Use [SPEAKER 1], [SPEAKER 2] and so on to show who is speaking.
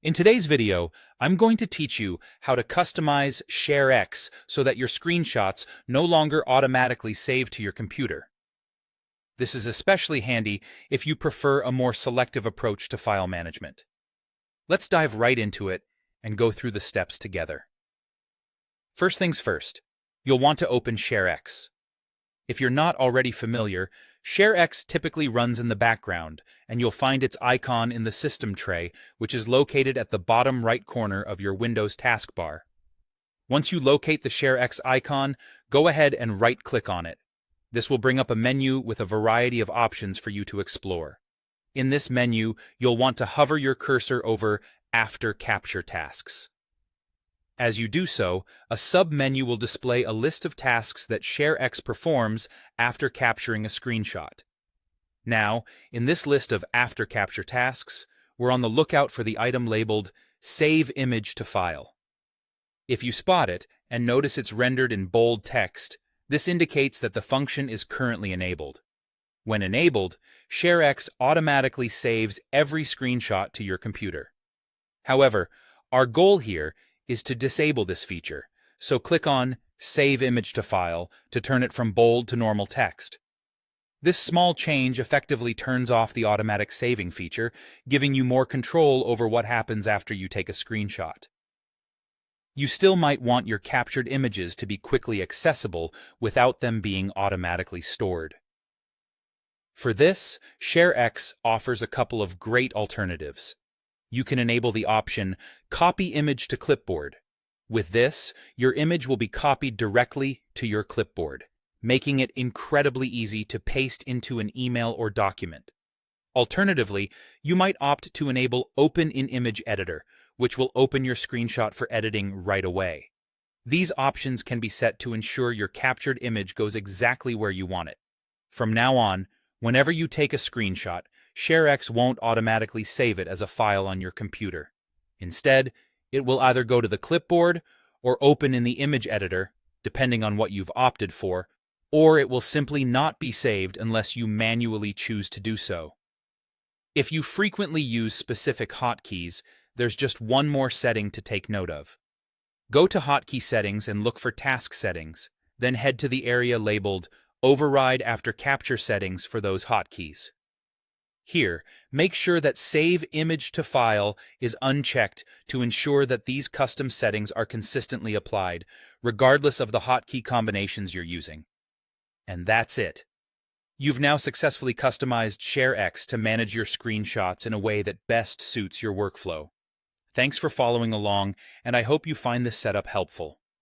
[SPEAKER 1] In today's video, I'm going to teach you how to customize Sharex so that your screenshots no longer automatically save to your computer. This is especially handy if you prefer a more selective approach to file management. Let's dive right into it and go through the steps together. First things first, you'll want to open Sharex. If you're not already familiar, Sharex typically runs in the background, and you'll find its icon in the system tray, which is located at the bottom right corner of your Windows taskbar. Once you locate the Sharex icon, go ahead and right-click on it. This will bring up a menu with a variety of options for you to explore. In this menu, you'll want to hover your cursor over After Capture Tasks. As you do so, a sub-menu will display a list of tasks that Sharex performs after capturing a screenshot. Now, in this list of after capture tasks, we're on the lookout for the item labeled Save Image to File. If you spot it and notice it's rendered in bold text, this indicates that the function is currently enabled. When enabled, Sharex automatically saves every screenshot to your computer. However, our goal here is to disable this feature, so click on Save Image to File to turn it from bold to normal text. This small change effectively turns off the automatic saving feature, giving you more control over what happens after you take a screenshot. You still might want your captured images to be quickly accessible without them being automatically stored. For this, Sharex offers a couple of great alternatives. You can enable the option Copy Image to Clipboard. With this, your image will be copied directly to your clipboard, making it incredibly easy to paste into an email or document. Alternatively, you might opt to enable Open in Image Editor, which will open your screenshot for editing right away. These options can be set to ensure your captured image goes exactly where you want it. From now on, whenever you take a screenshot, Sharex won't automatically save it as a file on your computer. Instead, it will either go to the clipboard or open in the image editor, depending on what you've opted for, or it will simply not be saved unless you manually choose to do so. If you frequently use specific hotkeys, there's just one more setting to take note of. Go to Hotkey Settings and look for Task Settings, then head to the area labeled Override After Capture Settings for those hotkeys. Here, make sure that Save Image to File is unchecked to ensure that these custom settings are consistently applied, regardless of the hotkey combinations you're using. And that's it. You've now successfully customized Sharex to manage your screenshots in a way that best suits your workflow. Thanks for following along, and I hope you find this setup helpful.